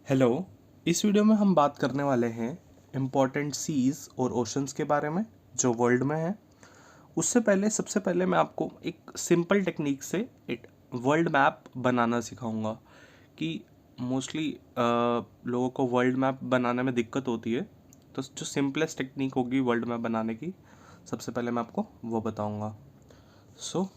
Hello. इस video में हम बात करने वाले हैं इम्पॉर्टेंट सीज़ और ओशंस के बारे में जो वर्ल्ड में है। उससे पहले सबसे पहले मैं आपको एक सिंपल टेक्निक से एक वर्ल्ड मैप बनाना सिखाऊंगा कि मोस्टली लोगों को वर्ल्ड मैप बनाने में दिक्कत होती है। तो जो सिंपलेस्ट टेक्निक होगी वर्ल्ड मैप बनाने की, सबसे पहले मैं आपको वो बताऊंगा। सो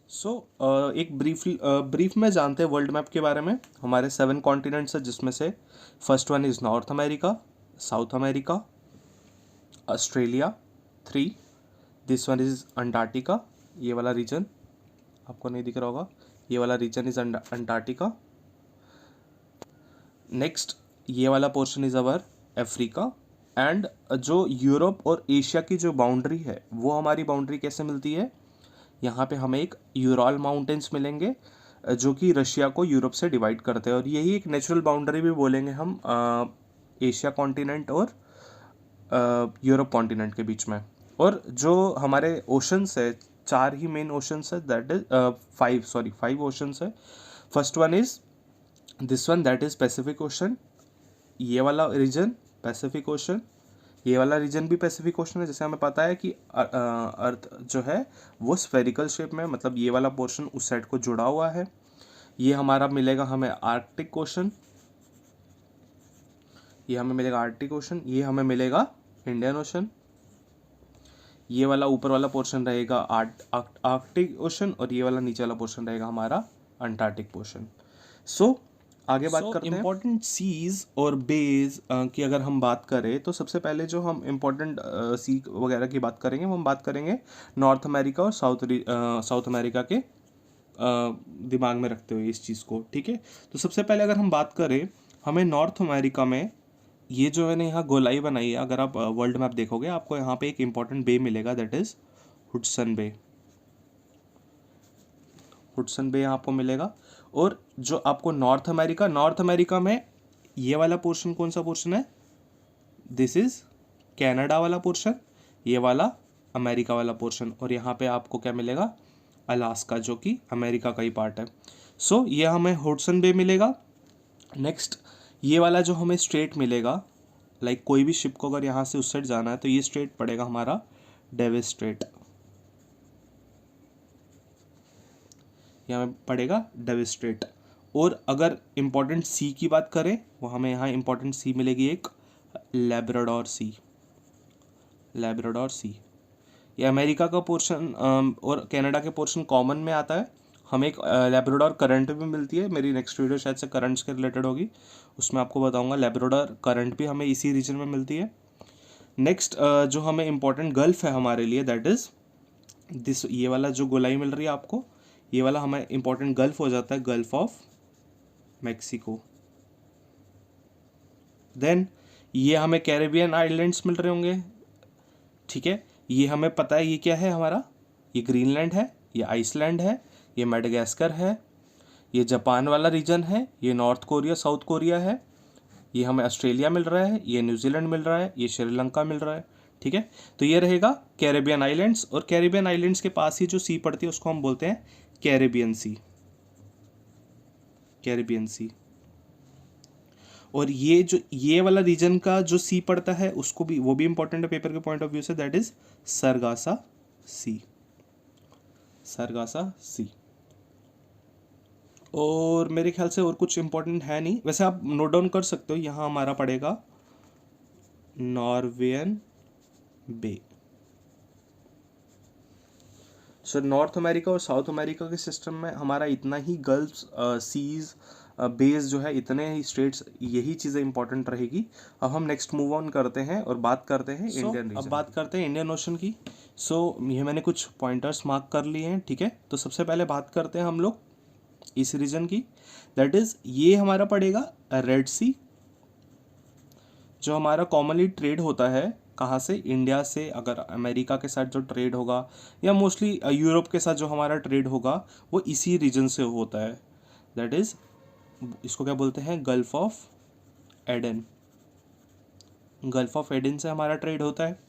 सो एक ब्रीफ में जानते हैं वर्ल्ड मैप के बारे में। हमारे 7 कॉन्टिनेंट्स है जिसमें से first one is north America, south America, Australia 3, this one is Antarctica. ये वाला रीजन आपको नहीं दिख रहा होगा, ये वाला रीजन इज़ अंटार्कटिका। नेक्स्ट ये वाला portion is our Africa. And जो यूरोप और एशिया की जो बाउंड्री है वो हमारी बाउंड्री कैसे मिलती है, यहाँ पे हमें एक यूरल माउंटेन्स मिलेंगे जो कि रशिया को यूरोप से डिवाइड करते हैं, और यही एक नेचुरल बाउंड्री भी बोलेंगे हम एशिया कॉन्टिनेंट और यूरोप कॉन्टिनेंट के बीच में। और जो हमारे ओशंस है, 4 ही मेन ओशंस है, दैट इज 5 ओशंस है। First one is this one, that is Pacific ocean. ये वाला रीजन पैसिफिक ओशन, ये वाला रीजन भी पैसिफिक ओशन है। जैसे हमें पता है कि अर्थ जो है वो स्फेरिकल शेप में, मतलब ये वाला पोर्शन उस साइड को जुड़ा हुआ है। ये हमारा मिलेगा हमें आर्कटिक ओशन, ये हमें मिलेगा आर्कटिक ओशन। ये हमें मिलेगा इंडियन ओशन। ये वाला ऊपर वाला पोर्शन रहेगा आर्कटिक ओशन, और ये वाला नीचे वाला पोर्शन रहेगा हमारा अंटार्कटिक पोर्शन। सो आगे बात करते हैं इम्पोर्टेंट सीज और बेज की। अगर हम बात करें तो सबसे पहले जो हम इम्पोर्टेंट सी वगैरह की बात करेंगे वो हम बात करेंगे नॉर्थ अमेरिका और साउथ अमेरिका के दिमाग में रखते हुए इस चीज़ को, ठीक है। तो सबसे पहले अगर हम बात करें, हमें नॉर्थ अमेरिका में ये जो है ना यहाँ गोलाई बनाई है। अगर आप वर्ल्ड मैप देखोगे आपको यहाँ पे एक इम्पॉर्टेंट बे मिलेगा, that is Hudson Bay. Hudson Bay यहाँ आपको मिलेगा। और जो आपको नॉर्थ अमेरिका में ये वाला पोर्शन कौन सा पोर्शन है, दिस इज कनाडा वाला पोर्शन, ये वाला अमेरिका वाला पोर्शन। और यहाँ पे आपको क्या मिलेगा, अलास्का, जो कि अमेरिका का ही पार्ट है। सो ये हमें हुडसन बे मिलेगा। नेक्स्ट ये वाला जो हमें स्ट्रेट मिलेगा, लाइक कोई भी शिप को अगर यहाँ से उस साइड जाना है तो ये स्ट्रेट पड़ेगा हमारा डेविस स्ट्रेट, यहाँ पड़ेगा डेविस स्ट्रेट। और अगर इम्पोर्टेंट सी की बात करें, वो हमें यहाँ इम्पोर्टेंट सी मिलेगी एक लैब्राडोर सी। लैब्राडोर सी ये अमेरिका का पोर्शन और कनाडा के पोर्शन कॉमन में आता है। हमें एक लैब्राडोर करंट भी मिलती है। मेरी नेक्स्ट वीडियो शायद से करंट्स के रिलेटेड होगी, उसमें आपको बताऊंगा। लैब्राडोर करंट भी हमें इसी रीजन में मिलती है। नेक्स्ट जो हमें इम्पोर्टेंट गल्फ है हमारे लिए, दैट इज दिस, ये वाला जो गोलाई मिल रही है आपको, ये वाला हमें इम्पोर्टेंट गल्फ हो जाता है, गल्फ ऑफ मैक्सिको। देन ये हमें कैरेबियन आइलैंड्स मिल रहे होंगे, ठीक है। ये हमें पता है ये क्या है हमारा, ये ग्रीनलैंड है, ये आइसलैंड है, ये मेडागास्कर है, ये जापान वाला रीजन है, ये नॉर्थ कोरिया साउथ कोरिया है, ये हमें ऑस्ट्रेलिया मिल रहा है, ये न्यूजीलैंड मिल रहा है, ये श्रीलंका मिल रहा है, ठीक है। तो ये रहेगा कैरेबियन आइलैंड्स। और कैरेबियन आइलैंड्स के पास ही जो सी पड़ती है उसको हम बोलते हैं कैरेबियन सी। Caribbean sea. और ये जो ये वाला रीजन का जो सी पड़ता है उसको भी, वो भी इंपॉर्टेंट है पेपर के पॉइंट ऑफ व्यू से, दैट इज सरगासा सी। सरगासा सी। और मेरे ख्याल से और कुछ इम्पोर्टेंट है नहीं, वैसे आप नोट डाउन कर सकते हो। यहाँ हमारा पड़ेगा नॉर्वेयन बे। सो नॉर्थ अमेरिका और साउथ अमेरिका के सिस्टम में हमारा इतना ही गल्फ सीज बेस जो है, इतने ही स्टेट्स, यही चीज़ें इंपॉर्टेंट रहेगी। अब हम नेक्स्ट मूव ऑन करते हैं और बात करते हैं इंडियन रीजन। अब बात करते हैं इंडियन ओशन की। ये मैंने कुछ पॉइंटर्स मार्क कर लिए हैं, ठीक है। तो सबसे पहले बात करते हैं हम लोग इस रीजन की, दैट इज ये हमारा पड़ेगा रेड सी, जो हमारा कॉमनली ट्रेड होता है कहाँ से, इंडिया से। अगर अमेरिका के साथ जो ट्रेड होगा या मोस्टली यूरोप के साथ जो हमारा ट्रेड होगा वो इसी रीजन से होता है, दैट इज इसको क्या बोलते हैं, Gulf of Aden. Gulf of Aden से हमारा ट्रेड होता है।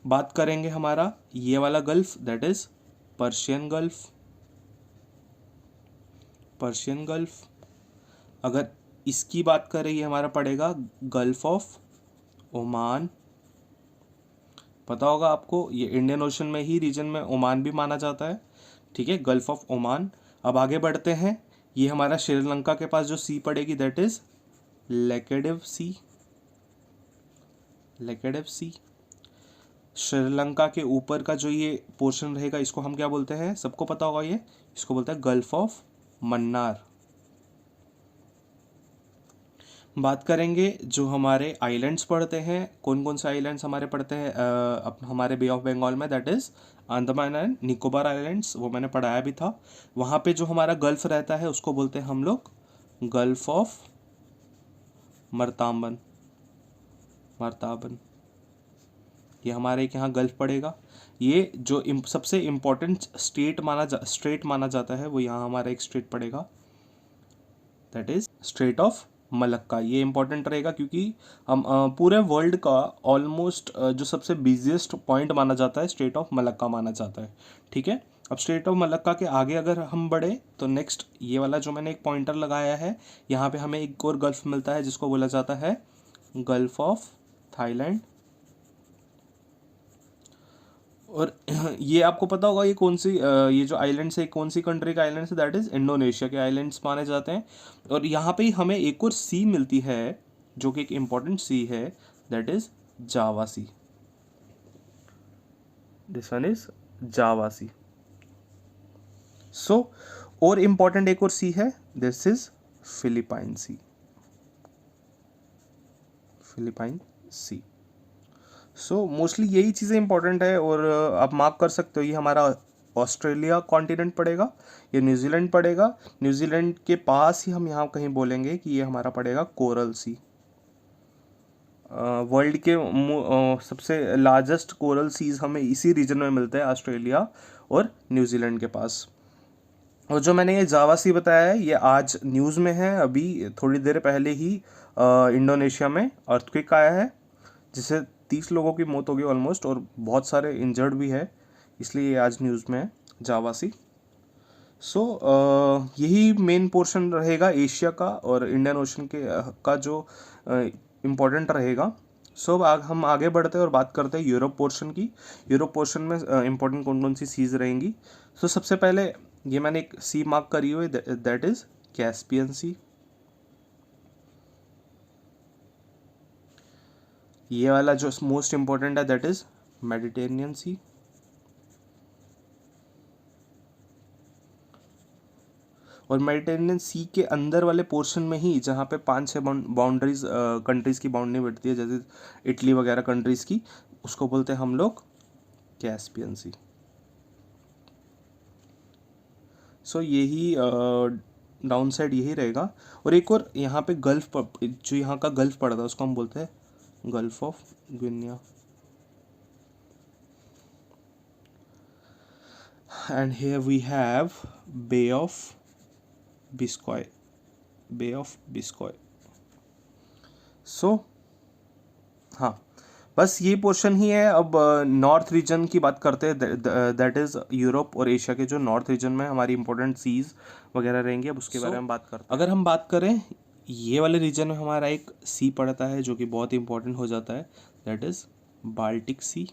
बात करेंगे हमारा ये वाला gulf, that is Persian gulf. Persian gulf, अगर इसकी बात करें ये हमारा पड़ेगा गल्फ ऑफ ओमान। पता होगा आपको ये इंडियन ओशन में ही रीजन में ओमान भी माना जाता है, ठीक है, गल्फ ऑफ ओमान। अब आगे बढ़ते हैं, ये हमारा श्रीलंका के पास जो सी पड़ेगी दैट इज लेकेडिव सी। लेकेडिव सी, श्रीलंका के ऊपर का जो ये पोर्शन रहेगा इसको हम क्या बोलते हैं, सबको पता होगा ये, इसको बोलते हैं गल्फ ऑफ मन्नार। बात करेंगे जो हमारे आइलैंड्स पड़ते हैं, कौन कौन से आइलैंड्स हमारे पड़ते हैं हमारे बे ऑफ बंगाल में, that is Andaman and Nicobar islands, वो मैंने पढ़ाया भी था। वहाँ पे जो हमारा गल्फ रहता है उसको बोलते हैं हम लोग गल्फ ऑफ मर्ताबन। मर्ताबन, ये हमारे एक यहाँ गल्फ पड़ेगा। ये जो सबसे इम्पोर्टेंट स्ट्रेट माना जाता है वो यहाँ हमारा एक स्ट्रेट पड़ेगा, that is straight of Malacca. ये इंपॉर्टेंट रहेगा क्योंकि हम पूरे वर्ल्ड का ऑलमोस्ट जो सबसे बिजिएस्ट पॉइंट माना जाता है स्ट्रेट ऑफ मलक्का माना जाता है, ठीक है। अब स्ट्रेट ऑफ मलक्का के आगे अगर हम बढ़े तो नेक्स्ट ये वाला जो मैंने एक पॉइंटर लगाया है, यहाँ पे हमें एक और गल्फ मिलता है जिसको बोला जाता है गल्फ ऑफ थाईलैंड। और ये आपको पता होगा ये कौन सी ये जो आइलैंड्स है कौन सी कंट्री का आइलैंड्स है, दैट इज इंडोनेशिया के आइलैंड्स माने जाते हैं। और यहाँ पे हमें एक और सी मिलती है जो कि एक इम्पॉर्टेंट सी है, that is Java Sea. This one is Java Sea. So और इम्पॉर्टेंट एक और सी है, this is Philippine Sea. Philippine Sea. So mostly यही चीज़ें इंपॉर्टेंट है। और आप मार्क कर सकते हो ये हमारा ऑस्ट्रेलिया कॉन्टिनेंट पड़ेगा, ये न्यूजीलैंड पड़ेगा। न्यूजीलैंड के पास ही हम यहाँ कहीं बोलेंगे कि ये हमारा पड़ेगा कोरल सी। वर्ल्ड के सबसे लार्जेस्ट कोरल सीज हमें इसी रीजन में मिलते हैं, ऑस्ट्रेलिया और न्यूजीलैंड के पास। और जो मैंने ये जावा सी बताया है ये आज न्यूज़ में है, अभी थोड़ी देर पहले ही इंडोनेशिया में अर्थक्वेक आया है जिससे 30 लोगों की मौत हो गई ऑलमोस्ट, और बहुत सारे इंजर्ड भी है, इसलिए ये आज न्यूज़ में है जावा सी। सो यही मेन पोर्शन रहेगा एशिया का और इंडियन ओशन के का जो इम्पोर्टेंट रहेगा। सो अब हम आगे बढ़ते हैं और बात करते हैं यूरोप पोर्शन की। यूरोप पोर्शन में इम्पोर्टेंट कौन कौन सी सीज रहेंगी। सो सबसे पहले ये मैंने एक सी मार्क करी हुई, दैट इज कैस्पियन सी। ये वाला जो मोस्ट इम्पोर्टेंट है दैट इज मेडिटेरेनियन सी। और मेडिटेरेनियन सी के अंदर वाले पोर्शन में ही जहाँ पे 5-6 बाउंड्रीज कंट्रीज़ की बाउंड्री बढ़ती है, जैसे इटली वगैरह कंट्रीज़ की, उसको बोलते हैं हम लोग कैस्पियन सी। सो यही डाउन साइड यही रहेगा। और एक और यहाँ पे गल्फ जो यहाँ का गल्फ पड़ता है उसको हम बोलते हैं Gulf of Guinea. And here we have Bay of Biscay. Bay of Biscay. So हाँ, बस ये पोर्शन ही है। अब नॉर्थ रीजन की बात करते हैं, दैट इज़ यूरोप और एशिया के जो नॉर्थ रीजन में हमारी इंपॉर्टेंट सीज वगैरह रहेंगी, अब उसके बारे में बात करते हैं। अगर हम बात करें ये वाले रीजन में हमारा एक सी पड़ता है जो कि बहुत इंपॉर्टेंट हो जाता है, दैट इज़ बाल्टिक सी।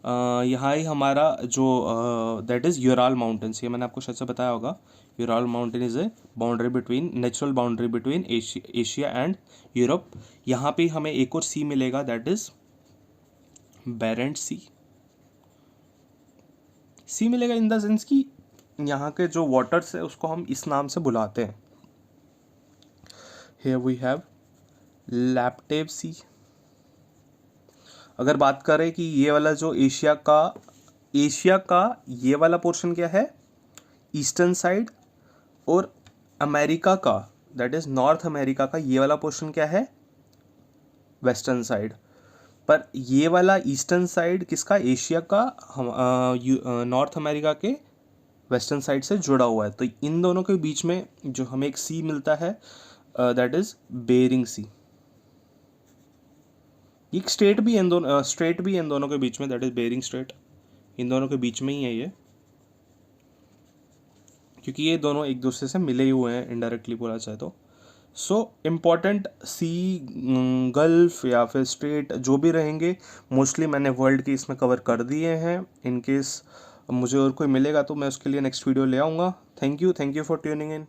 यहाँ ही हमारा जो दैट इज़ यूराल माउंटेन्स, ये मैंने आपको शायद से बताया होगा। Ural mountain is a boundary between, natural boundary between Asia and Europe. यहाँ पे हमें एक और सी मिलेगा, दैट इज़ बेरेंट सी। सी मिलेगा इन द सेंस कि यहाँ के जो वाटर्स है उसको हम इस नाम से बुलाते हैं। हियर वी हैव लैप्टेव सी। अगर बात करें कि ये वाला जो एशिया का ये वाला पोर्शन क्या है, ईस्टर्न साइड, और अमेरिका का, दैट इज नॉर्थ अमेरिका का ये वाला पोर्शन क्या है, वेस्टर्न साइड। पर ये वाला ईस्टर्न साइड किसका, एशिया का, नॉर्थ अमेरिका के वेस्टर्न साइड से जुड़ा हुआ है। तो इन दोनों के बीच में जो हमें एक सी मिलता है, दैट इज बेरिंग सी। एक स्ट्रेट भी इन दोनों के बीच में, दैट इज बेरिंग स्ट्रेट, इन दोनों के बीच में ही है ये, क्योंकि ये दोनों एक दूसरे से मिले ही हुए हैं इनडायरेक्टली बोला जाए तो। सो इम्पॉर्टेंट सी, गल्फ या फिर स्ट्रेट जो भी रहेंगे, मोस्टली मैंने वर्ल्ड के इसमें कवर कर दिए हैं। इन केस मुझे और कोई मिलेगा तो मैं उसके लिए नेक्स्ट वीडियो ले आऊँगा। Thank you for tuning in.